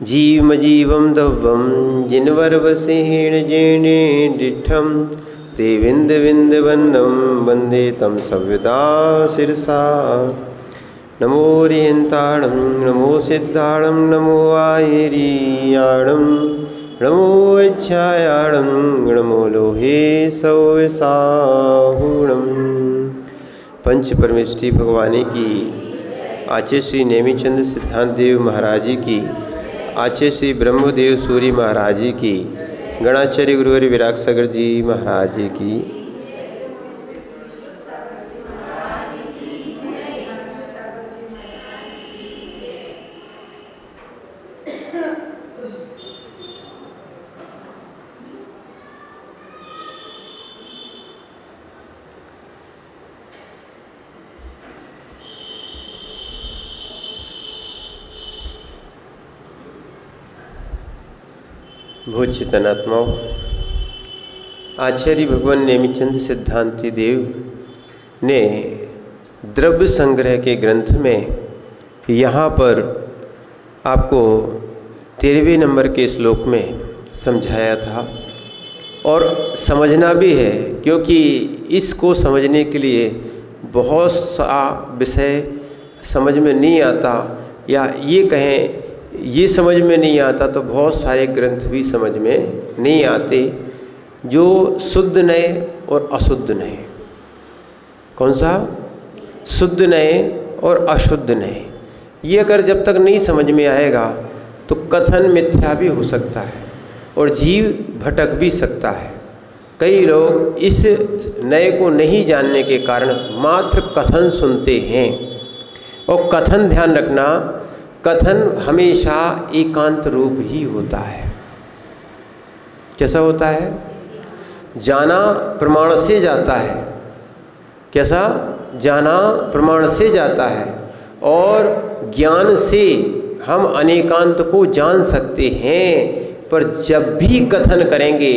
जीवमजीवं दव्वं जिन्वरवसेहेण जेने डिठं ते विन्दविन्दवन्दं वन्दे तं सव्यदा शिरसा। नमो रियन्ताणं नमो सिद्धाणं नमो आयेरियाणं नमो इच्छायाणं नमो लोहे सौसाहुणं। पंच परमेष्ठी भगवानी की, आचार्य श्री नेमिचंद सिद्धांत देव महाराज जी की, आचार्य श्री ब्रह्मदेव सूरी महाराज जी की, गणाचार्य गुरुवर विराग सागर जी महाराज जी की। भूत चेतनात्माओं, आचार्य भगवान नेमिचंद सिद्धांति देव ने द्रव्य संग्रह के ग्रंथ में यहाँ पर आपको 13वें नंबर के श्लोक में समझाया था और समझना भी है, क्योंकि इसको समझने के लिए बहुत सा विषय समझ में नहीं आता, या ये कहें ये समझ में नहीं आता तो बहुत सारे ग्रंथ भी समझ में नहीं आते, जो शुद्ध नए और अशुद्ध नए। कौन सा? शुद्ध नए और अशुद्ध नए। ये अगर जब तक नहीं समझ में आएगा तो कथन मिथ्या भी हो सकता है और जीव भटक भी सकता है। कई लोग इस नए को नहीं जानने के कारण मात्र कथन सुनते हैं, और कथन ध्यान रखना, कथन हमेशा एकांत रूप ही होता है। कैसा होता है? जाना प्रमाण से जाता है। कैसा? जाना प्रमाण से जाता है, और ज्ञान से हम अनेकांत को जान सकते हैं, पर जब भी कथन करेंगे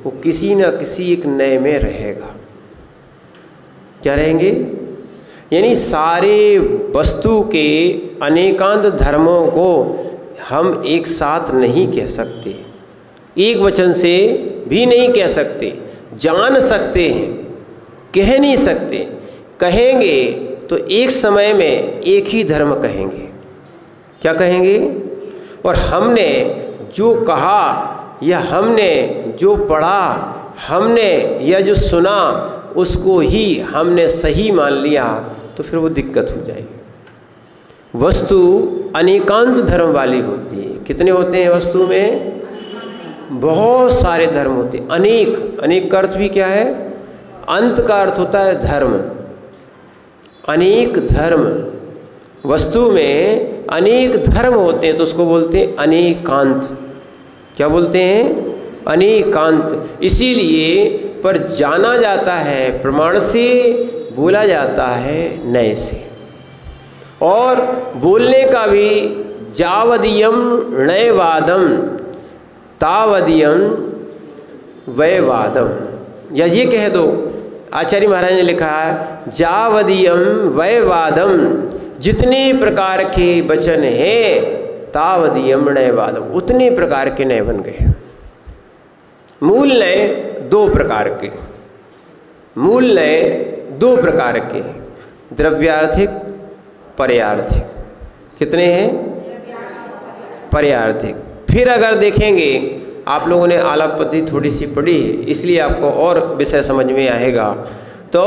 वो किसी न किसी एक नए में रहेगा। क्या रहेंगे? यानी सारे वस्तु के अनेकांत धर्मों को हम एक साथ नहीं कह सकते, एक वचन से भी नहीं कह सकते। जान सकते हैं, कह नहीं सकते। कहेंगे तो एक समय में एक ही धर्म कहेंगे। क्या कहेंगे? और हमने जो कहा या हमने जो पढ़ा, हमने या जो सुना, उसको ही हमने सही मान लिया तो फिर वो दिक्कत हो जाएगी। वस्तु अनेकांत धर्म वाली होती है। कितने होते हैं वस्तु में? बहुत सारे धर्म होते हैं। अनेक, अनेक का अर्थ भी क्या है? अंत का अर्थ होता है धर्म। अनेक धर्म, वस्तु में अनेक धर्म होते हैं तो उसको बोलते हैं अनेकांत। क्या बोलते हैं? अनेकांत। इसीलिए पर जाना जाता है प्रमाण से, बोला जाता है नए से। और बोलने का भी जावदीयम नयवादम तावदीयम वयवादम, या ये कह दो, आचार्य महाराज ने लिखा है जावदीयम वयवादम, जितने प्रकार के वचन हैं तावदीयम नयवादम, उतने प्रकार के नए बन गए। मूल नए दो प्रकार के, मूल नए दो प्रकार के, द्रव्यार्थिक, पर्यार्थिक। कितने हैं? पर्यार्थिक। फिर अगर देखेंगे, आप लोगों ने आलाप पद्धति थोड़ी सी पढ़ी है इसलिए आपको और विषय समझ में आएगा। तो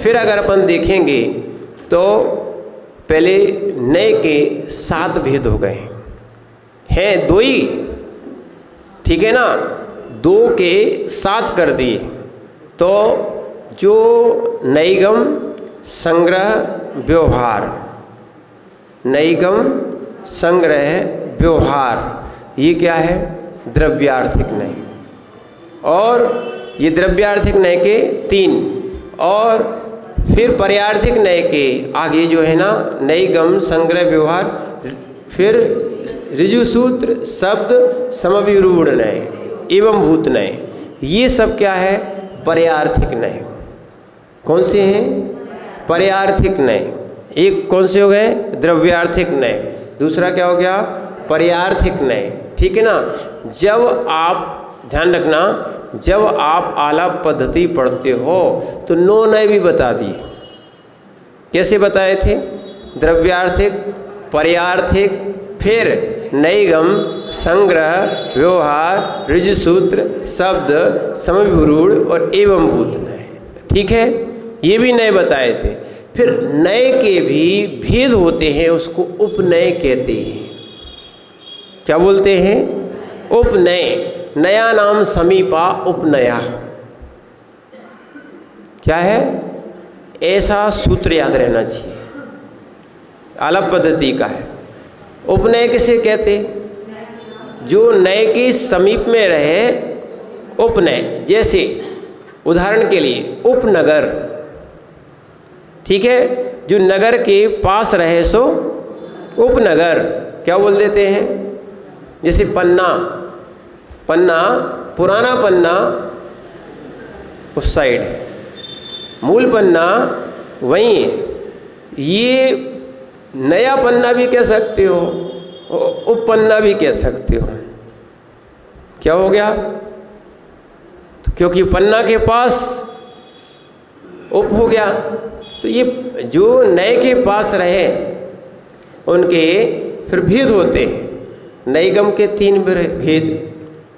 फिर अगर अपन देखेंगे तो पहले नए के 7 भेद हो गए हैं, 2 ही, ठीक है ना? 2 के 7 कर दिए। तो जो नैगम संग्रह व्यवहार, नैगम संग्रह व्यवहार, ये क्या है? द्रव्यार्थिक नय। और ये द्रव्यार्थिक नय के 3, और फिर पर्यार्थिक नय के आगे जो है ना, नैगम संग्रह व्यवहार, फिर ऋजुसूत्र शब्द समविरूढ़ नय एवं भूत नय, ये सब क्या है? पर्यार्थिक नय। कौन से हैं? पर्यार्थिक नय। एक कौन से हो गए? द्रव्यार्थिक नय। दूसरा क्या हो गया? पर्यार्थिक नय, ठीक है ना। जब आप ध्यान रखना, जब आप आलाप पद्धति पढ़ते हो तो नो नय भी बता दिए। कैसे बताए थे? द्रव्यार्थिक, पर्यार्थिक, फिर नैगम, संग्रह, व्यवहार, ऋजुसूत्र, शब्द, समविरूढ़ और एवं भूत नय, ठीक है, ये भी नय बताए थे। फिर नय के भी भेद होते हैं, उसको उपनय कहते हैं। क्या बोलते हैं? उपनय। नया नाम समीपा उपनया। क्या है? ऐसा सूत्र याद रहना चाहिए, आलाप पद्धति का है। उपनय किसे कहते? जो नय के समीप में रहे, उपनय। जैसे उदाहरण के लिए उपनगर, ठीक है, जो नगर के पास रहे सो उपनगर। क्या बोल देते हैं? जैसे पन्ना, पन्ना, पुराना पन्ना उस साइड है, मूल पन्ना वहीं है। ये नया पन्ना भी कह सकते हो, उप पन्ना भी कह सकते हो। क्या हो गया? तो क्योंकि पन्ना के पास उप हो गया, तो ये जो नए के पास रहे उनके फिर भेद होते हैं। नैगम के 3 भेद,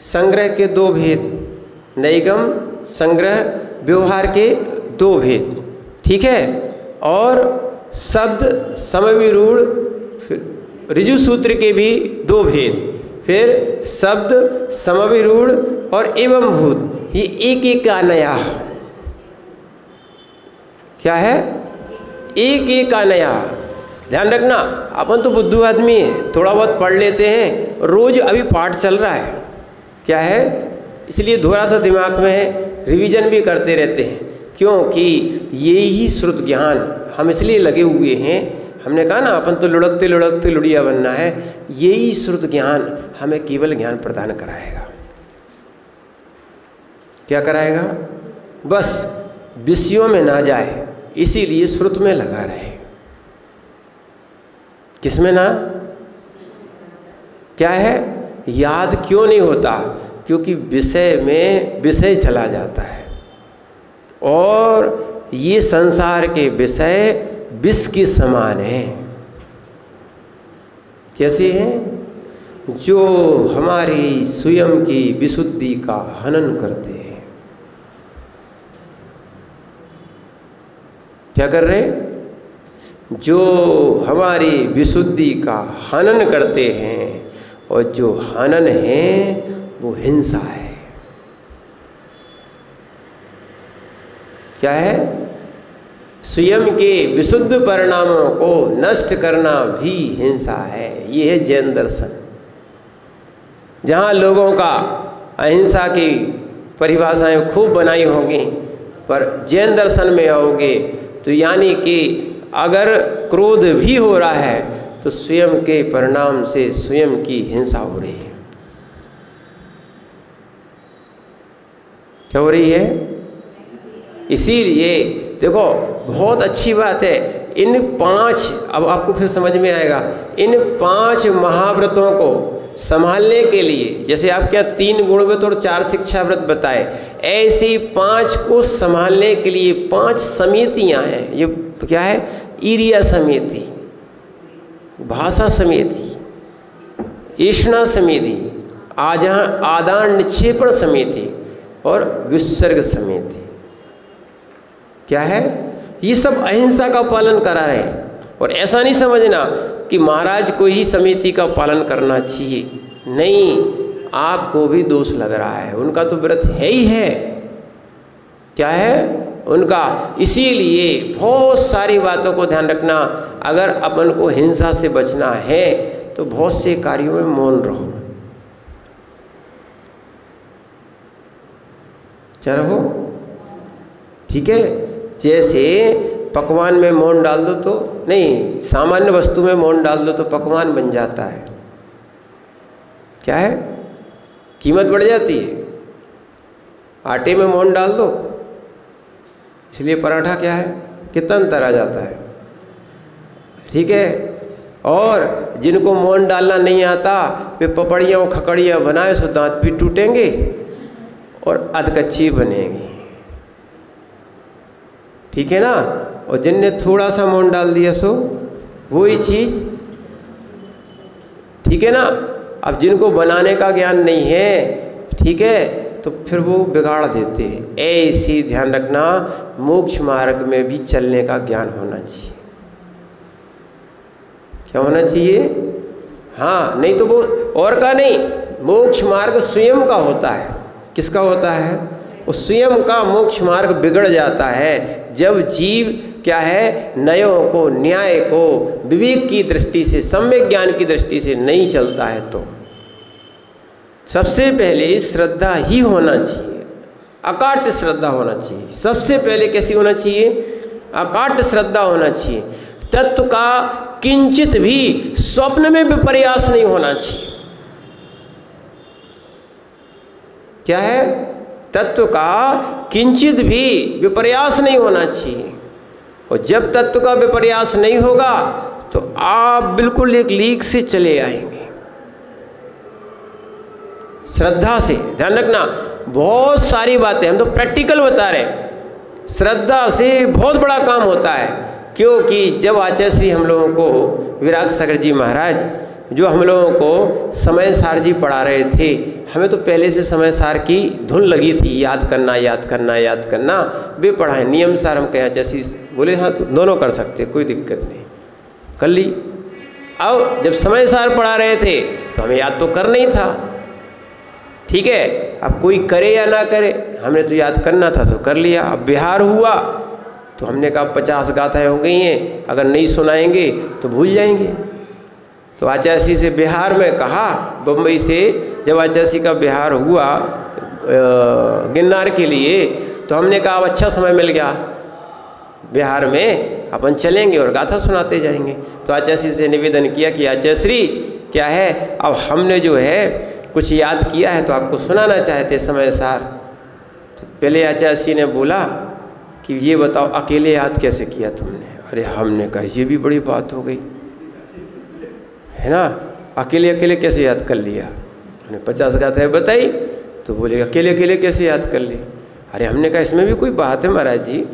संग्रह के 2 भेद, नैगम, संग्रह, व्यवहार के 2 भेद, ठीक है। और शब्द, समविरूढ़, फिर ऋजु सूत्र के भी 2 भेद, फिर शब्द, समविरूढ़ और एवं भूत, ये एक एक का नया। क्या है? एक एक का नया। ध्यान रखना, अपन तो बुद्धू आदमी है, थोड़ा बहुत पढ़ लेते हैं, रोज अभी पाठ चल रहा है। क्या है? इसलिए थोड़ा सा दिमाग में है, रिवीजन भी करते रहते हैं, क्योंकि यही श्रुत ज्ञान हम इसलिए लगे हुए हैं। हमने कहा ना, अपन तो लुढ़कते लुढ़कते लुढ़िया बनना है। यही श्रुत ज्ञान हमें केवल ज्ञान प्रदान कराएगा। क्या कराएगा? बस विषयों में ना जाए, इसीलिए श्रुत में लगा रहे। किसमें ना? क्या है? याद क्यों नहीं होता? क्योंकि विषय में विषय चला जाता है, और ये संसार के विषय विष के समान हैं। कैसे हैं? जो हमारी स्वयं की विशुद्धि का हनन करते हैं। क्या कर रहे हैं? जो हमारी विशुद्धि का हनन करते हैं, और जो हनन है वो हिंसा है। क्या है? स्वयं के विशुद्ध परिणामों को नष्ट करना भी हिंसा है। ये है जैन दर्शन। जहाँ लोगों का अहिंसा की परिभाषाएं खूब बनाई होंगी, पर जैन दर्शन में आओगे तो यानी कि अगर क्रोध भी हो रहा है तो स्वयं के परिणाम से स्वयं की हिंसा हो रही है। क्या हो रही है? इसीलिए देखो, बहुत अच्छी बात है। इन 5, अब आपको फिर समझ में आएगा, इन 5 महाव्रतों को संभालने के लिए, जैसे आप क्या 3 गुणव्रत और 4 शिक्षा व्रत बताए, ऐसे 5 को संभालने के लिए 5 समितियां हैं। ये क्या है? ईरिया समिति, भाषा समिति, ईष्णा समिति, आदान निक्षेपण समिति और विसर्ग समिति। क्या है? ये सब अहिंसा का पालन करा रहे हैं। और ऐसा नहीं समझना कि महाराज को ही समिति का पालन करना चाहिए, नहीं, आपको भी दोष लग रहा है। उनका तो व्रत है ही है। क्या है उनका? इसीलिए बहुत सारी बातों को ध्यान रखना। अगर अपन को हिंसा से बचना है तो बहुत से कार्यों में मौन रहो। क्या रहो? ठीक है। जैसे पकवान में मौन डाल दो तो नहीं, सामान्य वस्तु में मौन डाल दो तो पकवान बन जाता है। क्या है? कीमत बढ़ जाती है। आटे में मौन डाल दो, इसलिए पराठा क्या है, कितना अंतर आ जाता है। ठीक है। और जिनको मौन डालना नहीं आता वे पपड़ियाँ और खकड़ियाँ बनाए सो दांत भी टूटेंगे और अधकच्ची बनेगी। ठीक है ना। और जिनने थोड़ा सा मौन डाल दिया सो वही चीज़, ठीक है ना। अब जिनको बनाने का ज्ञान नहीं है, ठीक है, तो फिर वो बिगाड़ देते हैं। ऐसी ध्यान रखना, मोक्ष मार्ग में भी चलने का ज्ञान होना चाहिए। क्या होना चाहिए? हाँ, नहीं तो वो और का नहीं, मोक्ष मार्ग स्वयं का होता है। किसका होता है? वो स्वयं का मोक्ष मार्ग बिगड़ जाता है जब जीव क्या है, नयों को, न्याय को, विवेक की दृष्टि से, सम्यक ज्ञान की दृष्टि से नहीं चलता है। तो सबसे पहले श्रद्धा ही होना चाहिए, अकाट श्रद्धा होना चाहिए। सबसे पहले कैसी होना चाहिए? अकाट श्रद्धा होना चाहिए। तत्व का किंचित भी स्वप्न में विपर्यास नहीं होना चाहिए। क्या है? तत्व का किंचित भी विपर्यास नहीं होना चाहिए। और जब तत्व का विपर्यास नहीं होगा तो आप बिल्कुल एक लीक से चले आएंगे। श्रद्धा से ध्यान रखना, बहुत सारी बातें हम तो प्रैक्टिकल बता रहे हैं। श्रद्धा से बहुत बड़ा काम होता है, क्योंकि जब आचार्य श्री हम लोगों को, विराग सागर जी महाराज जो हम लोगों को समय सार जी पढ़ा रहे थे, हमें तो पहले से समय सार की धुन लगी थी, याद करना याद करना याद करना। वे पढ़ाए नियम सार, हम कहें आचार्य श्री बोले हाँ तो दोनों कर सकते, कोई दिक्कत नहीं, कर ली। अब जब समय सार पढ़ा रहे थे तो हमें याद तो करना ही था, ठीक है। अब कोई करे या ना करे, हमने तो याद करना था तो कर लिया। अब बिहार हुआ तो हमने कहा 50 गाथाएँ हो गई हैं, अगर नहीं सुनाएंगे तो भूल जाएंगे। तो आचार्य श्री से बिहार में कहा, बम्बई से जब आचार्य श्री का बिहार हुआ गिरनार के लिए, तो हमने कहा अब अच्छा समय मिल गया, बिहार में अपन चलेंगे और गाथा सुनाते जाएंगे। तो आचार्य श्री से निवेदन किया कि आचार्य श्री क्या है, अब हमने जो है कुछ याद किया है तो आपको सुनाना चाहते समय सार। तो पहले आचार्य श्री ने बोला कि ये बताओ अकेले याद कैसे किया तुमने? अरे हमने कहा ये भी बड़ी बात हो गई है ना, अकेले अकेले कैसे याद कर लिया? हमने 50 गाथाएं बताई तो बोले अकेले अकेले कैसे याद कर ली? अरे हमने कहा इसमें भी कोई बात है महाराज जी।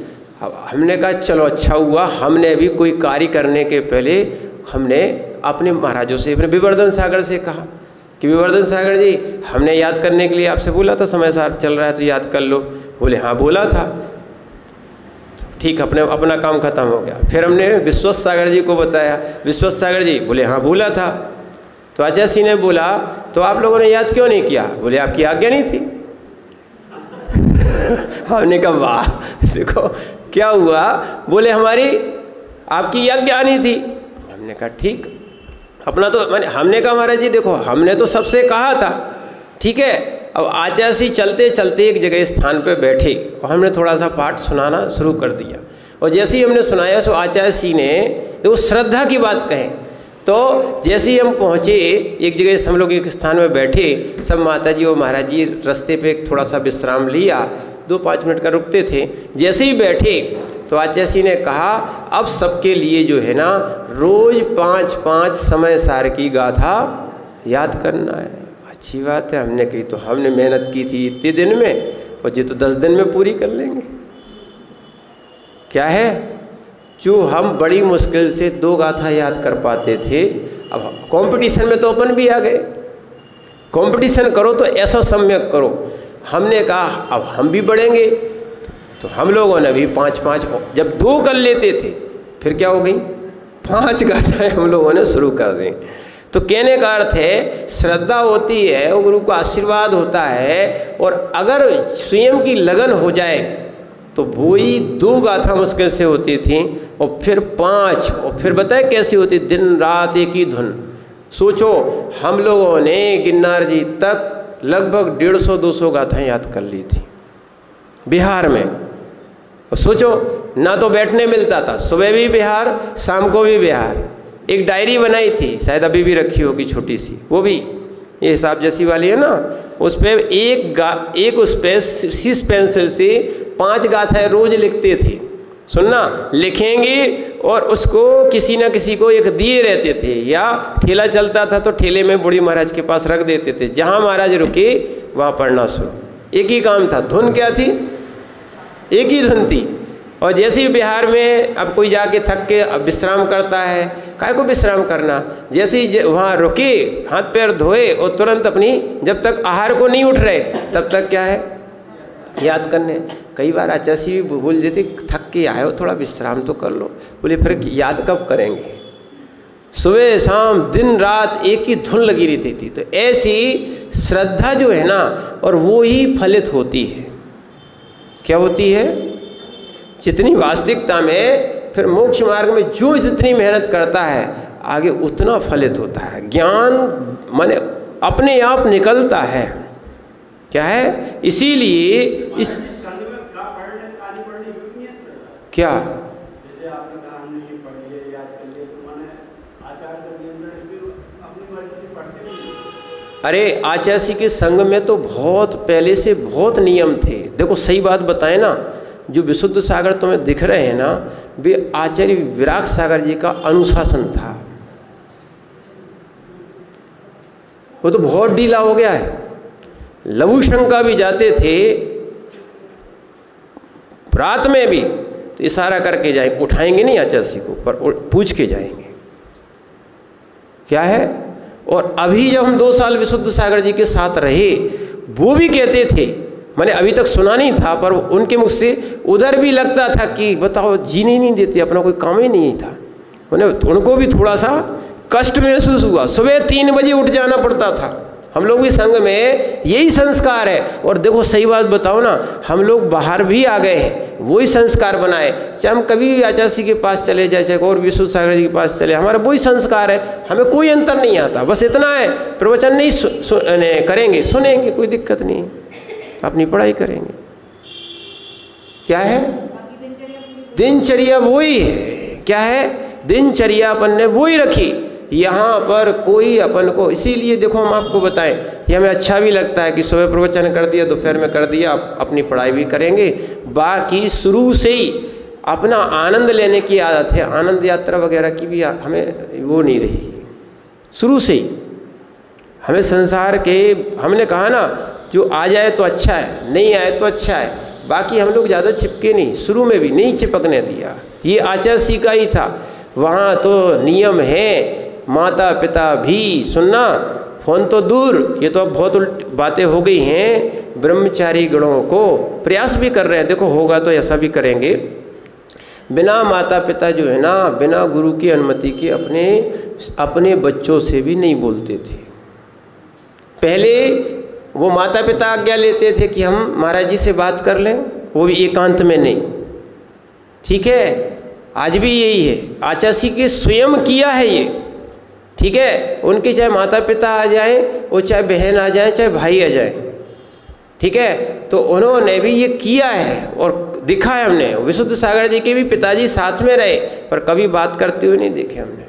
अब हमने कहा चलो अच्छा हुआ, हमने भी कोई कार्य करने के पहले हमने अपने महाराजों से, अपने विवर्धन सागर से कहा कि विवर्धन सागर जी हमने याद करने के लिए आपसे बोला था, समय सार चल रहा है तो याद कर लो। बोले हाँ बोला था, ठीक, अपना काम खत्म हो गया। फिर हमने विश्वत सागर जी को बताया, विश्वत सागर जी बोले हाँ बोला था। तो आचार्य श्री ने बोला तो आप लोगों ने याद क्यों नहीं किया? बोले आपकी आज्ञा नहीं थी। हमने कहा वाह, देखो क्या हुआ? बोले हमारी आपकी आज्ञा नहीं थी। हमने कहा ठीक, अपना तो मैंने, हमने कहा महाराज जी देखो हमने तो सबसे कहा था, ठीक है। अब आचार्य श्री चलते चलते एक जगह स्थान पे बैठे और हमने थोड़ा सा पाठ सुनाना शुरू कर दिया। और जैसे ही हमने सुनाया सो आचार्य श्री ने तो श्रद्धा की बात कहें, तो जैसे ही हम पहुँचे एक जगह, हम लोग एक स्थान में बैठे, सब माता जी और महाराज जी रास्ते पे थोड़ा सा विश्राम लिया, 2-5 मिनट का रुकते थे। जैसे ही बैठे तो आचार्य श्री ने कहा अब सबके लिए जो है ना रोज़ 5-5 समय सार की गाथा याद करना है। अच्छी बात है, हमने कही तो हमने मेहनत की थी इतने दिन में और ये तो 10 दिन में पूरी कर लेंगे। क्या है, जो हम बड़ी मुश्किल से 2 गाथा याद कर पाते थे, अब कंपटीशन में तो अपन भी आ गए। कंपटीशन करो तो ऐसा सम्यक करो। हमने कहा अब हम भी बढ़ेंगे, तो हम लोगों ने भी 5-5, जब 2 कर लेते थे फिर क्या हो गई 5 गाथाएं हम लोगों ने शुरू कर दी। तो कहने का अर्थ है श्रद्धा होती है और गुरु का आशीर्वाद होता है, और अगर स्वयं की लगन हो जाए तो वही 2 गाथा मुश्किल से होती थी और फिर 5, और फिर बताए कैसी होती, दिन रात एक ही धुन। सोचो हम लोगों ने गिरनार जी तक लगभग 150-200 गाथाएं याद कर ली थी बिहार में। और सोचो ना तो बैठने मिलता था, सुबह भी बिहार शाम को भी बिहार। एक डायरी बनाई थी, शायद अभी भी रखी होगी छोटी सी, वो भी ये हिसाब जैसी वाली है ना, उस पर एक उस पर शीश पेंसिल से 5 गाथाएं रोज लिखते थे। सुनना, लिखेंगे और उसको किसी न किसी को एक दिए रहते थे, या ठेला चलता था तो ठेले में बूढ़ी महाराज के पास रख देते थे, जहाँ महाराज रुके वहाँ पढ़ना शुरू। एक ही काम था, धुन क्या थी, एक ही धुन थी। और जैसे ही बिहार में अब कोई जाके थक के अब विश्राम करता है, काहे को विश्राम करना, जैसे ही वहाँ रुके, हाथ पैर धोए और तुरंत अपनी, जब तक आहार को नहीं उठ रहे तब तक क्या है, याद करने। कई बार आचार्य भी बोल देते, थक के आए हो थोड़ा विश्राम तो कर लो। बोले फिर याद कब करेंगे, सुबह शाम दिन रात एक ही धुन लगी रहती थी। तो ऐसी श्रद्धा जो है ना, और वो ही फलित होती है। क्या होती है, जितनी वास्तविकता में फिर मोक्ष मार्ग में जो जितनी मेहनत करता है आगे उतना फलित होता है। ज्ञान माने अपने आप निकलता है। क्या है, इसीलिए इस क्या जैसे आपने कहा हमने ये पढ़ लिया, याद कर लिया, तो माने आचार्य का नियंत्रण इसमें अपनी मर्जी से पढ़ते नहीं। अरे आचार्य के संग में तो बहुत पहले से बहुत नियम थे। देखो सही बात बताए ना, जो विशुद्ध सागर तुम्हें दिख रहे हैं ना, वे आचार्य विराग सागर जी का अनुशासन था। वो तो बहुत ढीला हो गया है। लघु शंका भी जाते थे रात में भी, तो इशारा करके जाएंगे, उठाएंगे नहीं आचार्य को, पर पूछ के जाएंगे। क्या है, और अभी जब हम 2 साल विशुद्ध सागर जी के साथ रहे, वो भी कहते थे, मैंने अभी तक सुना नहीं था, पर उनके मुख से उधर भी लगता था कि बताओ जीने नहीं देते, अपना कोई काम ही नहीं था। मैंने उनको भी थोड़ा सा कष्ट महसूस हुआ। सुबह 3 बजे उठ जाना पड़ता था। हम लोग भी संघ में यही संस्कार है। और देखो सही बात बताओ ना, हम लोग बाहर भी आ गए हैं, वही संस्कार बनाए। चाहे हम कभी भी आचार्य के पास चले जाए, चाहे और विशुद्ध सागर जी के पास चले, हमारा वही संस्कार है। हमें कोई अंतर नहीं आता। बस इतना है, प्रवचन नहीं करेंगे, सुनेंगे, कोई दिक्कत नहीं, अपनी पढ़ाई करेंगे। क्या है, दिनचर्या वही है। क्या है, दिनचर्या अपन ने वही रखी। यहाँ पर कोई अपन को, इसीलिए देखो हम आपको बताएं, ये हमें अच्छा भी लगता है कि सुबह प्रवचन कर दिया, दोपहर में कर दिया, अपनी पढ़ाई भी करेंगे। बाकी शुरू से ही अपना आनंद लेने की आदत है। आनंद यात्रा वगैरह की भी हमें वो नहीं रही। शुरू से ही हमें संसार के, हमने कहा ना, जो आ जाए तो अच्छा है, नहीं आए तो अच्छा है। बाकी हम लोग ज़्यादा चिपके नहीं, शुरू में भी नहीं चिपकने दिया। ये आचार्य का ही था। वहाँ तो नियम है, माता पिता भी सुनना, फोन तो दूर, ये तो अब बहुत उल्टी बातें हो गई हैं। ब्रह्मचारी गणों को प्रयास भी कर रहे हैं, देखो होगा तो ऐसा भी करेंगे। बिना माता पिता जो है ना, बिना गुरु की अनुमति के अपने बच्चों से भी नहीं बोलते थे। पहले वो माता पिता आज्ञा लेते थे कि हम महाराज जी से बात कर लें, वो भी एकांत में नहीं। ठीक है, आज भी यही है। आचार्य के स्वयं किया है ये। ठीक है, उनके चाहे माता पिता आ जाए, वो चाहे बहन आ जाए, चाहे भाई आ जाए, ठीक है, तो उन्होंने भी ये किया है और दिखा है हमने। विशुद्ध सागर जी के भी पिताजी साथ में रहे, पर कभी बात करते हुए नहीं देखे हमने।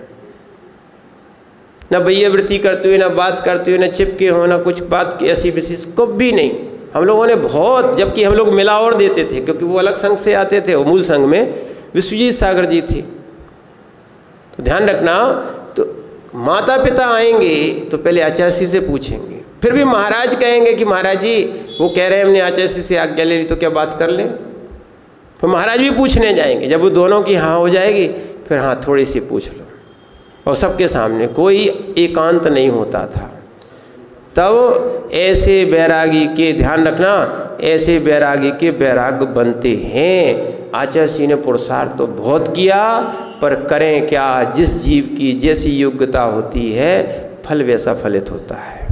ना भैयावृत्ति करते हुए, ना बात करते हुए, ना चिपके हो, ना कुछ बात की ऐसी विशेष कभी नहीं। हम लोगों ने बहुत, जबकि हम लोग मिला और देते थे, क्योंकि वो अलग संघ से आते थे, वो मूल संघ में विश्वजीत सागर जी थे। तो ध्यान रखना, तो माता पिता आएंगे तो पहले आचार्य से पूछेंगे, फिर भी महाराज कहेंगे कि महाराज जी वो कह रहे हैं हमने आचार्य से आज्ञा ले ली, तो क्या बात कर लें। फिर महाराज भी पूछने जाएंगे। जब वो दोनों की हाँ हो जाएगी, फिर हाँ थोड़ी सी पूछ लो, और सबके सामने, कोई एकांत नहीं होता था। तब ऐसे बैरागी के, ध्यान रखना, ऐसे बैरागी के बैराग बनते हैं। आचार्य ने पुरुषार्थ तो बहुत किया, पर करें क्या, जिस जीव की जैसी योग्यता होती है फल वैसा फलित होता है।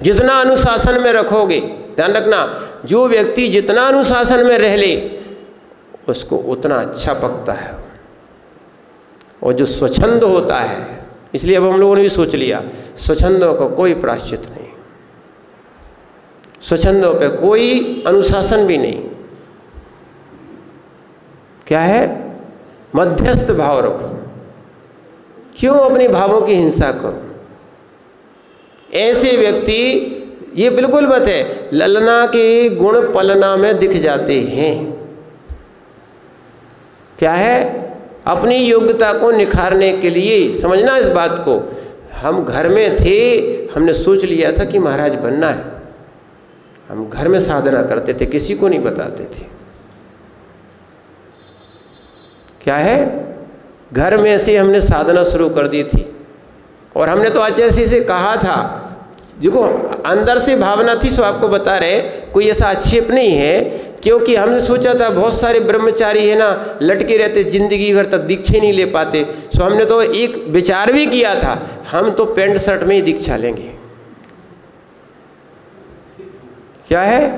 जितना अनुशासन में रखोगे, ध्यान रखना, जो व्यक्ति जितना अनुशासन में रह ले उसको उतना अच्छा पकता है। और जो स्वच्छंद होता है, इसलिए अब हम लोगों ने भी सोच लिया, स्वच्छंदों को कोई प्रायश्चित नहीं, स्वच्छंदों पे कोई अनुशासन भी नहीं। क्या है, मध्यस्थ भाव रखो। क्यों अपने भावों की हिंसा करो। ऐसे व्यक्ति, ये बिल्कुल बात है, ललना के गुण पलना में दिख जाते हैं। क्या है, अपनी योग्यता को निखारने के लिए। समझना इस बात को, हम घर में थे, हमने सोच लिया था कि महाराज बनना है, हम घर में साधना करते थे, किसी को नहीं बताते थे। क्या है, घर में से हमने साधना शुरू कर दी थी। और हमने तो आचार्य से कहा था, देखो अंदर से भावना थी, सो आपको बता रहे, कोई ऐसा आक्षेप नहीं है, क्योंकि हमने सोचा था बहुत सारे ब्रह्मचारी है ना, लटके रहते जिंदगी भर तक दीक्षा नहीं ले पाते। सो हमने तो एक विचार भी किया था, हम तो पैंट शर्ट में ही दीक्षा लेंगे। क्या है,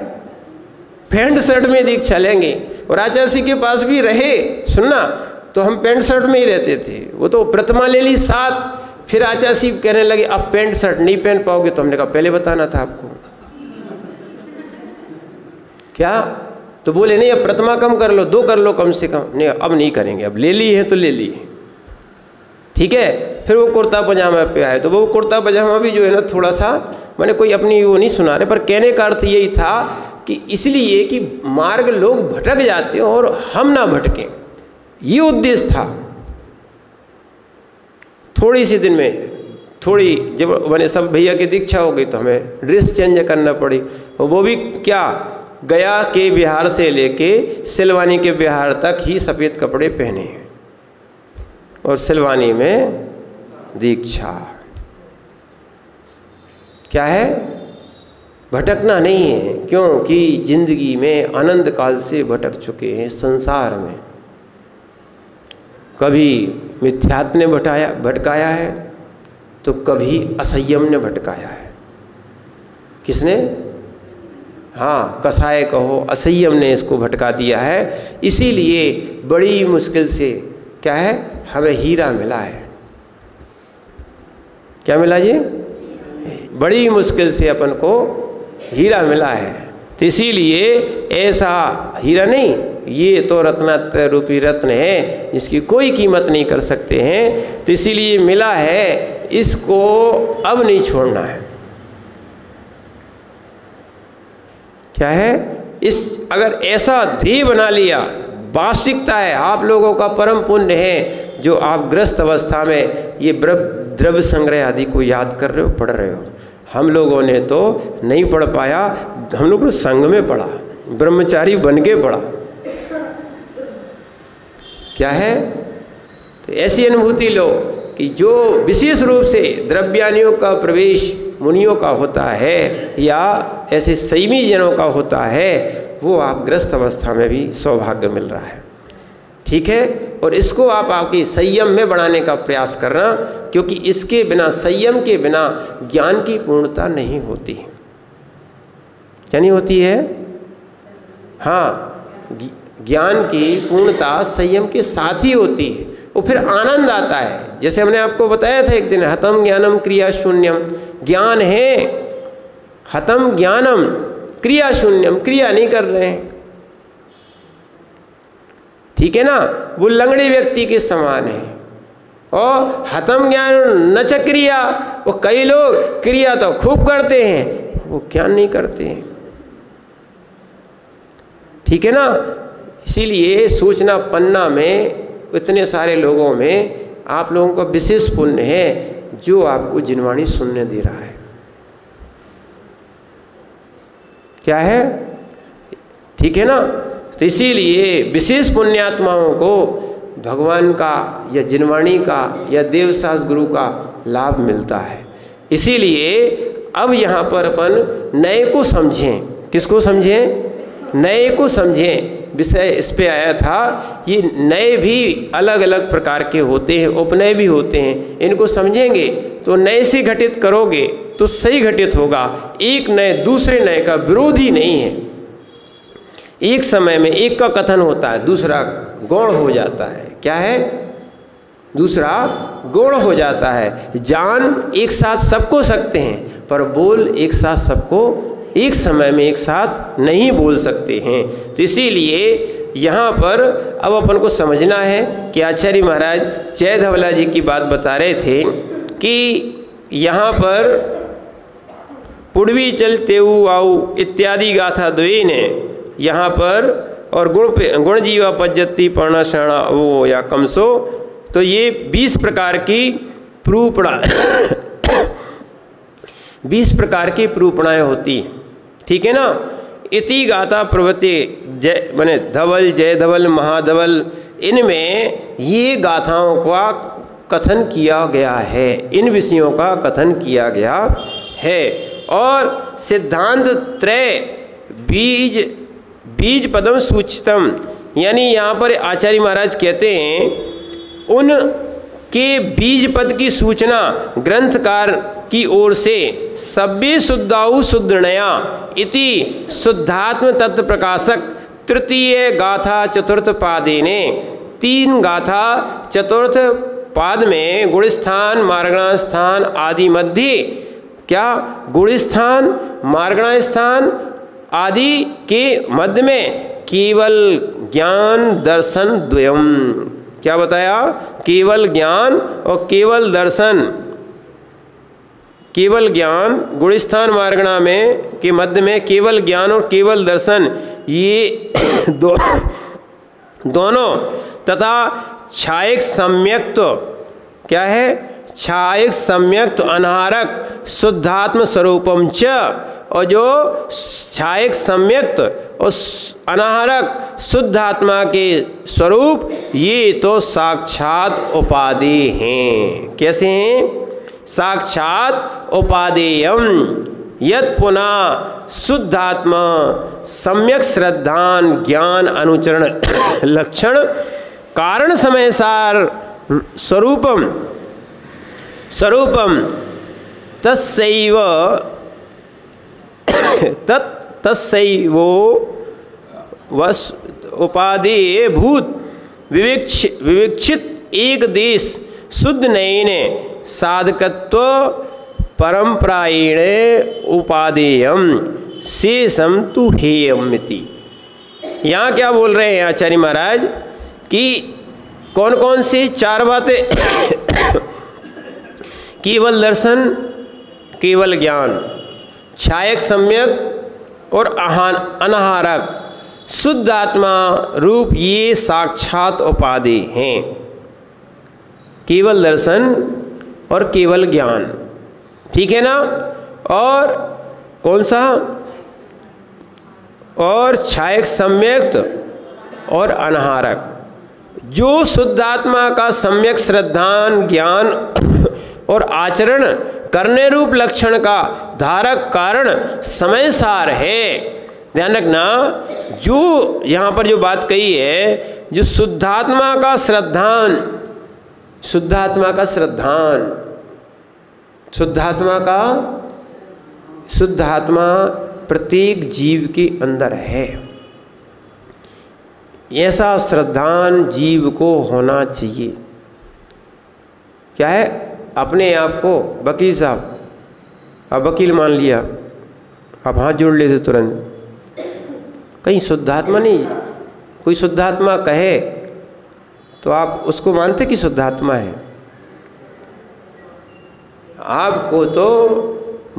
पैंट शर्ट में दीक्षा लेंगे। और आचार्य के पास भी रहे, सुनना, तो हम पैंट शर्ट में ही रहते थे। वो तो प्रतिमा ले ली साथ, फिर आचार्य कहने लगे अब पैंट शर्ट नहीं पहन पाओगे। तो हमने कहा पहले बताना था आपको। क्या, तो बोले नहीं अब प्रतिमा कम कर लो, 2 कर लो कम से कम। नहीं अब नहीं करेंगे, अब ले ली है तो ले ली है, ठीक है। फिर वो कुर्ता पजामा पे आए, तो वो कुर्ता पजामा भी जो है ना थोड़ा सा, मैंने कोई अपनी वो नहीं सुना रहे, पर कहने का अर्थ यही था कि इसलिए कि मार्ग लोग भटक जाते हैं और हम ना भटकें, ये उद्देश्य था। थोड़ी सी दिन में, थोड़ी जब मैंने सब भैया की दीक्षा हो गई तो हमें ड्रेस चेंज करना पड़ी। और वो भी क्या, गया के बिहार से लेके सिलवानी के बिहार तक ही सफ़ेद कपड़े पहने और सिलवानी में दीक्षा। क्या है, भटकना नहीं है, क्योंकि जिंदगी में अनंत काल से भटक चुके हैं संसार में। कभी मिथ्यात्व ने भटकाया है, तो कभी असंयम ने भटकाया है। किसने, हाँ, कसाय कहो, असंयम ने इसको भटका दिया है। इसीलिए बड़ी मुश्किल से क्या है, हमें हीरा मिला है। क्या मिला जी, बड़ी मुश्किल से अपन को हीरा मिला है। तो इसीलिए ऐसा हीरा नहीं, ये तो रत्नत्रय रूपी रत्न है जिसकी कोई कीमत नहीं कर सकते हैं। तो इसीलिए मिला है, इसको अब नहीं छोड़ना है। क्या है, इस अगर ऐसा ध्येय बना लिया, वास्तविकता है, आप लोगों का परम पुण्य है जो आप ग्रस्त अवस्था में ये द्रव्य संग्रह आदि को याद कर रहे हो, पढ़ रहे हो। हम लोगों ने तो नहीं पढ़ पाया, हम लोग ने संघ में पढ़ा, ब्रह्मचारी बन के पढ़ा। क्या है, तो ऐसी अनुभूति लो कि जो विशेष रूप से द्रव्यानियों का प्रवेश मुनियों का होता है या ऐसे संयमी जनों का होता है, वो आप ग्रस्त अवस्था में भी सौभाग्य मिल रहा है, ठीक है। और इसको आप आपके संयम में बढ़ाने का प्रयास करना, क्योंकि इसके बिना, संयम के बिना ज्ञान की पूर्णता नहीं होती। क्या नहीं होती है, हाँ, ज्ञान की पूर्णता संयम के साथ ही होती है। वो फिर आनंद आता है। जैसे हमने आपको बताया था एक दिन, हतम ज्ञानम क्रिया शून्यम, ज्ञान है, हतम ज्ञानम क्रिया शून्यम, क्रिया नहीं कर रहे हैं, ठीक है ना। वो लंगड़े व्यक्ति के समान है। और हतम ज्ञान न च क्रिया, वो कई लोग क्रिया तो खूब करते हैं, वो ज्ञान नहीं करते हैं, ठीक है ना। इसीलिए सूचना पन्ना में इतने सारे लोगों में आप लोगों का विशेष पुण्य है जो आपको जिनवाणी सुनने दे रहा है। क्या है, ठीक है ना। तो इसीलिए विशेष पुण्यात्माओं को भगवान का या जिनवाणी का या देवशास्त्र गुरु का लाभ मिलता है। इसीलिए अब यहाँ पर अपन नए को समझें। किसको समझें, नए को समझें। विषय इस पे आया था, ये नए भी अलग अलग प्रकार के होते हैं, उपनय भी होते हैं। इनको समझेंगे तो नए से घटित करोगे तो सही घटित होगा। एक नए दूसरे नए का विरोधी नहीं है। एक समय में एक का कथन होता है, दूसरा गौण हो जाता है। क्या है, दूसरा गौण हो जाता है। जान एक साथ सबको सकते हैं, पर बोल एक साथ सबको एक समय में एक साथ नहीं बोल सकते हैं। तो इसीलिए यहाँ पर अब अपन को समझना है कि आचार्य महाराज जय धवला जी की बात बता रहे थे कि यहाँ पर पुड़वी चलते आऊ इत्यादि गाथा द्वे ने यहाँ पर और गुण जीवा पज्जति पर्णशरणा वो या कमसो। तो ये 20 प्रकार की प्रूपणा 20 प्रकार की प्रूपणाएँ होती हैं, ठीक है ना। इति गाथा प्रवृत्ति जय माने धवल, जय धवल, महाधवल, इनमें ये गाथाओं का कथन किया गया है, इन विषयों का कथन किया गया है। और सिद्धांत त्रय बीज पदम सूचितम, यानी यहाँ पर आचार्य महाराज कहते हैं उन के बीज पद की सूचना ग्रंथकार की ओर से सभ्य शुद्धाऊ शुद्धनया इति शुद्धात्म तत्व प्रकाशक तृतीय गाथा चतुर्थ पादे ने 3 गाथा चतुर्थ पाद में गुणस्थान मार्गणा स्थान आदि मध्य क्या गुणस्थान मार्गणा स्थान आदि के मध्य में केवल ज्ञान दर्शन द्वयम, क्या बताया, केवल ज्ञान और केवल दर्शन। केवल ज्ञान गुणस्थान मार्गणा में के मध्य में केवल ज्ञान और केवल दर्शन, ये दोनों तथा छायक सम्यक्त, क्या है, छायक सम्यक्त अनारक शुद्धात्म स्वरूपम च, और जो छायक सम्यक्त और अनाहरक शुद्ध आत्मा के स्वरूप ये तो साक्षात उपादेय हैं। कैसे हैं? साक्षात उपादेयम यत् पुनः शुद्धात्मा सम्यक श्रद्धान ज्ञान अनुचरण लक्षण कारण समयसार स्वरूपम तस्सैव तस्सैवो वस उपादेय भूत विवेक्षित एक देश शुद्ध नयन साधकत्व परंपराएण उपादेयम शेषम तु हेयमिति। यहाँ क्या बोल रहे हैं आचार्य महाराज कि कौन कौन सी 4 बातें केवल दर्शन, केवल ज्ञान, छायक सम्यक और अनाहारक शुद्ध आत्मा रूप ये साक्षात उपाधि हैं। केवल दर्शन और केवल ज्ञान, ठीक है ना। और कौन सा? और छायक सम्यक्त और अनाहारक। जो शुद्ध आत्मा का सम्यक श्रद्धान ज्ञान और आचरण करने रूप लक्षण का धारक कारण समय सार है। ध्यान रखना, जो यहाँ पर जो बात कही है, जो शुद्धात्मा का श्रद्धान, शुद्धात्मा का श्रद्धान, शुद्धात्मा प्रत्येक जीव के अंदर है। ऐसा श्रद्धान जीव को होना चाहिए। क्या है? अपने आप को वकील साहब, अब वकील मान लिया, आप हाथ जोड़ लेते तुरंत, कहीं शुद्धात्मा नहीं, कोई शुद्धात्मा कहे तो आप उसको मानते कि शुद्धात्मा है? आपको तो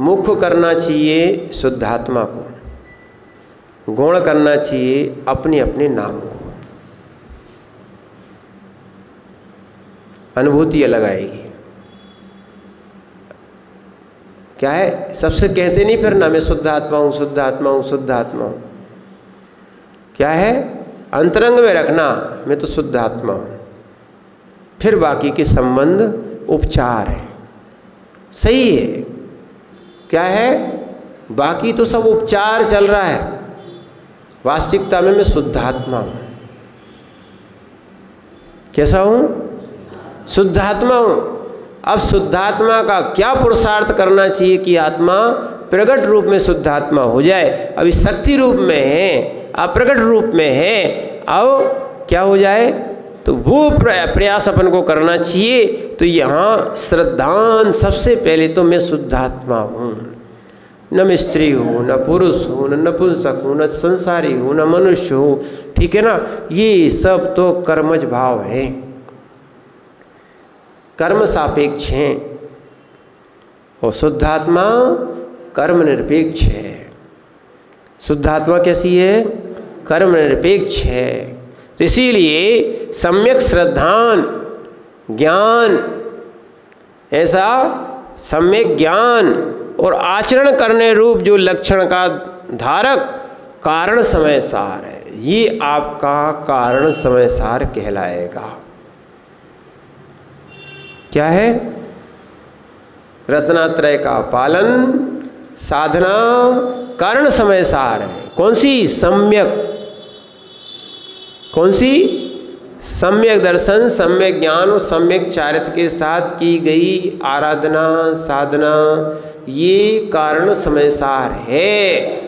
मुख्य करना चाहिए शुद्धात्मा को, गौण करना चाहिए अपने अपने नाम को। अनुभूति अलग आएगी। क्या है? सबसे कहते नहीं फिर ना मैं शुद्ध आत्मा हूँ, शुद्ध आत्मा हूँ, शुद्ध आत्मा हूँ। क्या है? अंतरंग में रखना मैं तो शुद्ध आत्मा हूँ, फिर बाकी के संबंध उपचार है। सही है। क्या है? बाकी तो सब उपचार चल रहा है, वास्तविकता में मैं शुद्ध आत्मा हूँ। कैसा हूँ? शुद्ध आत्मा हूँ। अब शुद्धात्मा का क्या पुरुषार्थ करना चाहिए कि आत्मा प्रकट रूप में शुद्धात्मा हो जाए। अभी शक्ति रूप में है, अप्रकट रूप में है, अब क्या हो जाए? तो वो प्रयास अपन को करना चाहिए। तो यहाँ श्रद्धान सबसे पहले तो मैं शुद्धात्मा हूँ, न मैं स्त्री हूँ, न पुरुष हूँ, न नपुंसक हूँ, न संसारी हूँ, न मनुष्य हूँ। ठीक है ना। ये सब तो कर्मज भाव है, कर्म सापेक्ष हैं, और शुद्धात्मा कर्म निरपेक्ष है। शुद्धात्मा कैसी है? कर्म निरपेक्ष है। तो इसीलिए सम्यक श्रद्धान ज्ञान, ऐसा सम्यक ज्ञान और आचरण करने रूप जो लक्षण का धारक कारण समय सार है, ये आपका कारण समय सार कहलाएगा। क्या है? रत्नात्रय का पालन, साधना, कारण समय सार है। कौन सी? सम्यक। कौन सी? सम्यक दर्शन, सम्यक ज्ञान और सम्यक चारित्र के साथ की गई आराधना, साधना, ये कारण समय सार है।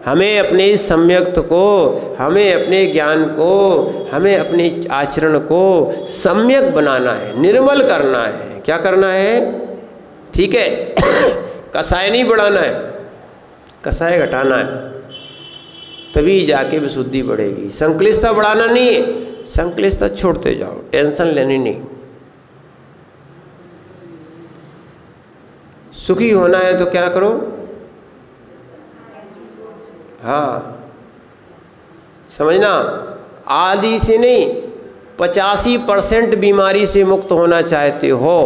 हमें अपने सम्यक्त को, हमें अपने ज्ञान को, हमें अपने आचरण को सम्यक बनाना है, निर्मल करना है। क्या करना है? ठीक है कसाय नहीं बढ़ाना है, कसाय घटाना है, तभी जाके विशुद्धि बढ़ेगी। संक्लिष्टता बढ़ाना नहीं है, संक्लिष्टता छोड़ते जाओ, टेंशन लेनी नहीं। सुखी होना है तो क्या करो? हाँ समझना, आदि से नहीं 85% बीमारी से मुक्त होना चाहते हो,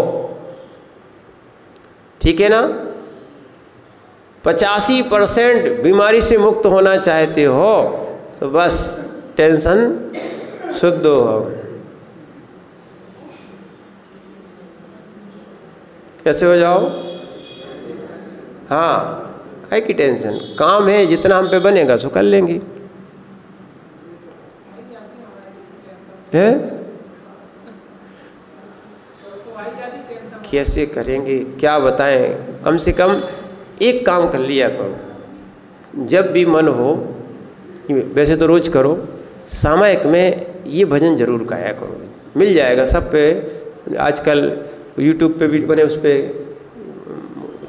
ठीक है ना? 85% बीमारी से मुक्त होना चाहते हो तो बस टेंशन शुद्ध हो। कैसे हो जाओ? हाँ, काहे की टेंशन? काम है, जितना हम पे बनेगा सो कर लेंगे। है? कैसे करेंगे? क्या बताएं? कम से कम एक काम कर लिया करो, जब भी मन हो, वैसे तो रोज करो, सामयिक में ये भजन जरूर गाया करो। मिल जाएगा सब पे, आजकल यूट्यूब पे भी बने, उस पर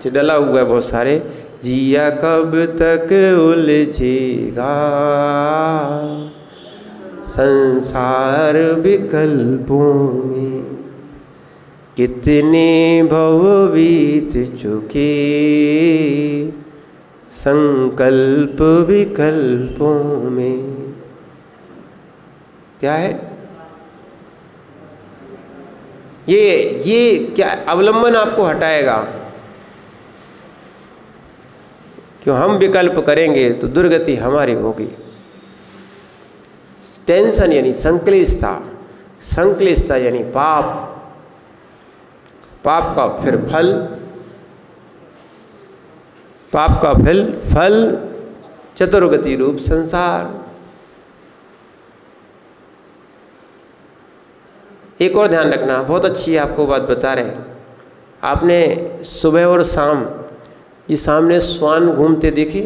डला हुआ है बहुत सारे। जिया कब तक उलझेगा संसार विकल्पों में, कितने भव बीत चुके संकल्प विकल्पों में। क्या है ये क्या अवलंबन आपको हटाएगा? क्यों? हम विकल्प करेंगे तो दुर्गति हमारी होगी। टेंशन यानी संक्लिष्टता, संक्लिष्टता यानी पाप, पाप का फिर फल, पाप का फल चतुर्गति रूप संसार। एक और ध्यान रखना, बहुत अच्छी आपको बात बता रहे हैं। आपने सुबह और शाम ये सामने श्वान घूमते देखे?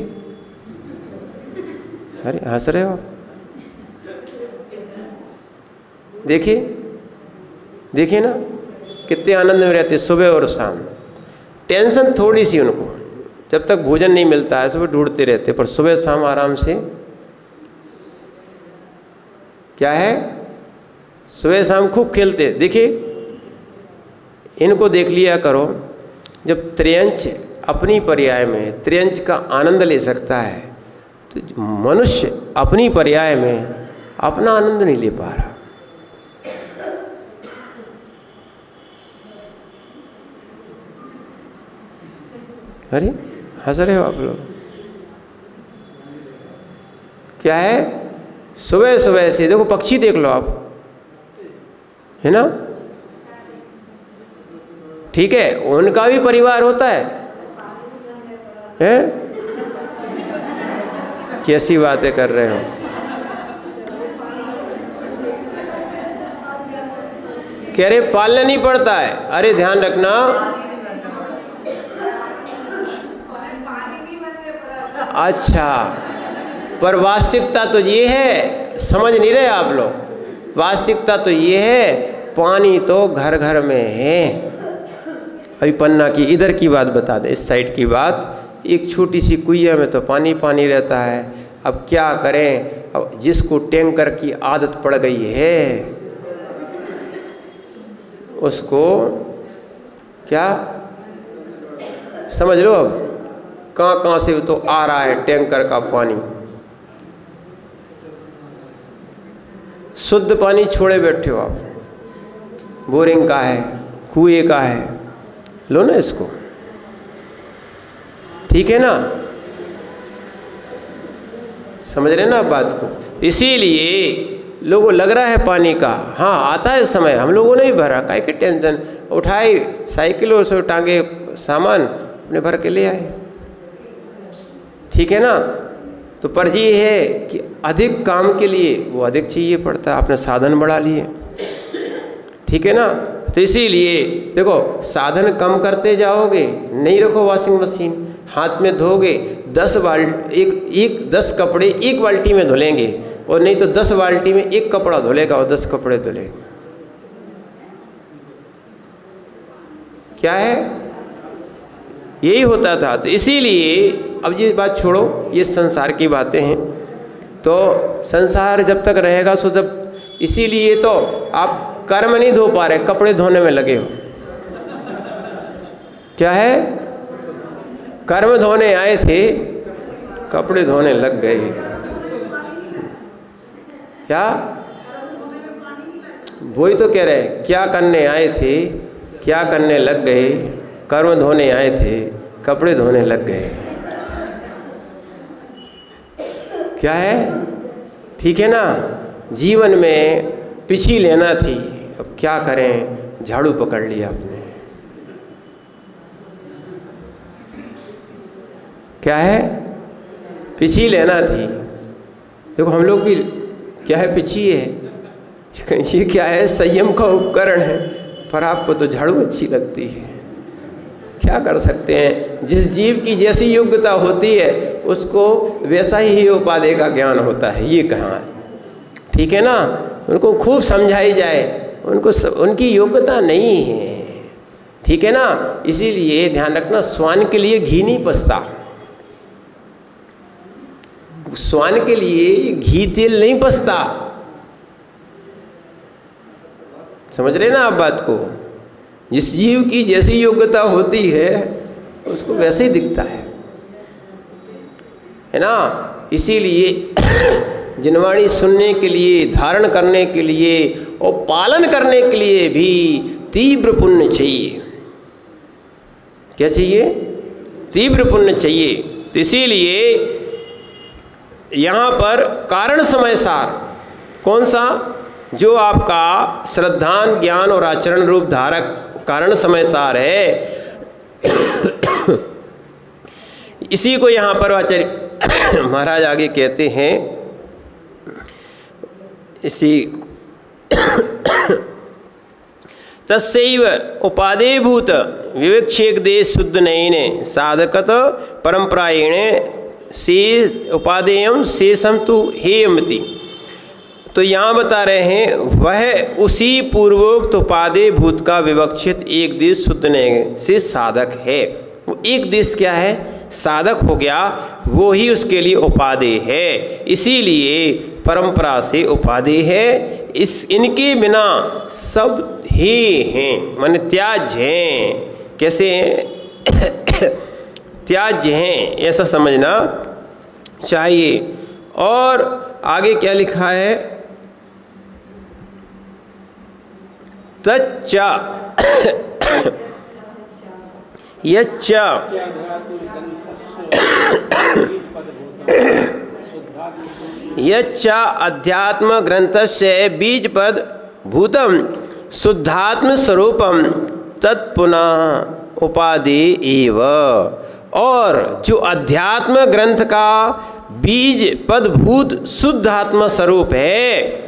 अरे हंस रहे हो आप? देखे? देखे ना कितने आनंद में रहते सुबह और शाम। टेंशन थोड़ी सी उनको, जब तक भोजन नहीं मिलता है सुबह ढूंढते रहते, पर सुबह शाम आराम से क्या है, सुबह शाम खूब खेलते। देखिए इनको देख लिया करो। जब त्रियंच अपनी पर्याय में त्रियंच का आनंद ले सकता है तो मनुष्य अपनी पर्याय में अपना आनंद नहीं ले पा रहा। अरे हंस रहे हो आप लोग? क्या है, सुबह सुबह से देखो पक्षी देख लो आप, है ना? ठीक है, उनका भी परिवार होता है? कैसी बातें कर रहे हो? कह रहे पालना नहीं पड़ता है। अरे ध्यान रखना, अच्छा, पर वास्तविकता तो ये है, समझ नहीं रहे आप लोग। वास्तविकता तो ये है, पानी तो घर घर में है। अभी पन्ना की इधर की बात बता दे, इस साइड की बात। एक छोटी सी कुइया में तो पानी पानी रहता है। अब क्या करें, अब जिसको टैंकर की आदत पड़ गई है उसको क्या समझ लो, अब कहाँ से तो आ रहा है टैंकर का पानी। शुद्ध पानी छोड़े बैठे हो आप, बोरिंग का है, कुएं का है, लो ना इसको, ठीक है ना, समझ रहे ना आप बात को। इसीलिए लोगों को लग रहा है पानी का, हाँ आता है समय, हम लोगों ने भी भरा, काहे की टेंशन, उठाई साइकिलों से टांगे सामान अपने भर के ले आए, ठीक है ना। तो पर ये है कि अधिक काम के लिए वो अधिक चाहिए पड़ता है, आपने साधन बढ़ा लिए, ठीक है ना। तो इसीलिए देखो साधन कम करते जाओगे, नहीं रखो वॉशिंग मशीन, हाथ में धोगे 10 कपड़े एक बाल्टी में धुलेंगे, और नहीं तो 10 बाल्टी में एक कपड़ा धुलेगा और 10 कपड़े धुलेंगे, क्या है, यही होता था। तो इसीलिए अब ये बात छोड़ो, ये संसार की बातें हैं, तो संसार जब तक रहेगा सो जब, इसीलिए तो आप कर्म नहीं धो पा रहे, कपड़े धोने में लगे हो, क्या है, कर्म धोने आए थे, कपड़े धोने लग गए, क्या, वही तो कह रहे, क्या करने आए थे, क्या करने लग गए, कर्म धोने आए थे, कपड़े धोने लग गए, क्या है, ठीक है ना। जीवन में पिछी लेना थी, अब क्या करें, झाड़ू पकड़ लिया आपने, क्या है, पिछी लेना थी। देखो हम लोग भी क्या है, पिछी है, ये क्या है, संयम का उपकरण है, पर आपको तो झाड़ू अच्छी लगती है, क्या कर सकते हैं। जिस जीव की जैसी योग्यता होती है उसको वैसा ही उपाधि का ज्ञान होता है, ये कहाँ है, ठीक है ना। उनको खूब समझाई जाए, उनकी योग्यता नहीं है, ठीक है ना। इसीलिए ध्यान रखना, स्वान के लिए घी नहीं पसता, स्वान के लिए घी तेल नहीं पसता, समझ रहे ना आप बात को। जिस जीव की जैसी योग्यता होती है उसको वैसे ही दिखता है ना। इसीलिए जिनवाणी सुनने के लिए, धारण करने के लिए और पालन करने के लिए भी तीव्र पुण्य चाहिए, क्या चाहिए, तीव्र पुण्य चाहिए। तो इसीलिए यहाँ पर कारण समय सार कौन सा, जो आपका श्रद्धान ज्ञान और आचरण रूप धारक कारण समय सार है, इसी को यहाँ पर आचार्य महाराज आगे कहते हैं, इसी तस्यैव उपादेभूत विवक्षेक देश शुद्ध नयने साधकत परंपराएण से उपादेयम शेषम तु हेयमति। तो यहाँ बता रहे हैं वह उसी पूर्वोक्त उपादेय भूत का विवक्षित एक देश शुद्ध नयन से साधक है। वो एक देश क्या है, साधक हो गया, वो ही उसके लिए उपादेय है, इसीलिए परंपरा से उपादेय है। इनके बिना सब ही हैं, माने त्याज्य हैं। कैसे हैं? त्याज्य हैं, ऐसा समझना चाहिए। और आगे क्या लिखा है, तच्चा यच्चा यच्चा अध्यात्म ग्रंथस्य बीजपद भूतम शुद्धात्म स्वरूपम तत्पुनः उपाधि एव। और जो अध्यात्म ग्रंथ का बीज पदभूत शुद्ध आत्मा स्वरूप है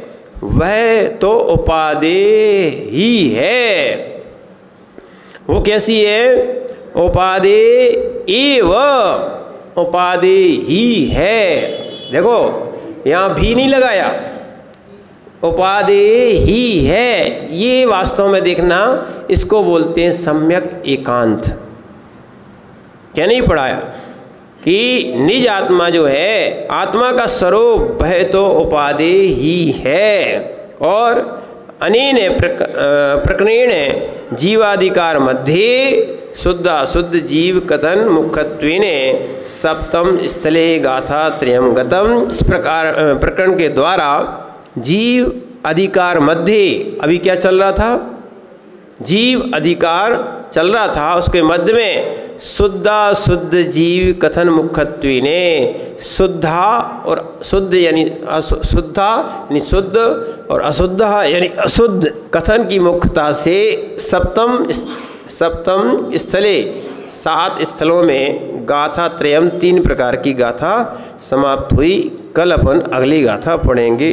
वह तो उपाधि ही है। वो कैसी है, उपाधि एव, उपाधि ही है। देखो यहाँ भी नहीं लगाया, उपाधि ही है। ये वास्तव में देखना, इसको बोलते हैं सम्यक एकांत। क्या नहीं पढ़ाया कि निज आत्मा जो है, आत्मा का स्वरूप वह तो उपाधि ही है। और अनेन प्रकरणेन जीवाधिकार मध्ये शुद्ध अशुद्ध जीव कथन मुख्यत्वेन सप्तम स्थले गाथा त्रयम गतम। इस प्रकार प्रकरण के द्वारा जीव अधिकार मध्य, अभी क्या चल रहा था? जीव अधिकार चल रहा था, उसके मध्य में शुद्धा शुद्ध जीव कथन मुखत्विने, शुद्धा और शुद्ध यानी शुद्धा यानी शुद्ध और अशुद्ध यानी अशुद्ध कथन की मुख्यता से सप्तम स्थले 7 स्थलों में गाथा त्रयम 3 प्रकार की गाथा समाप्त हुई। कल अपन अगली गाथा पढ़ेंगे।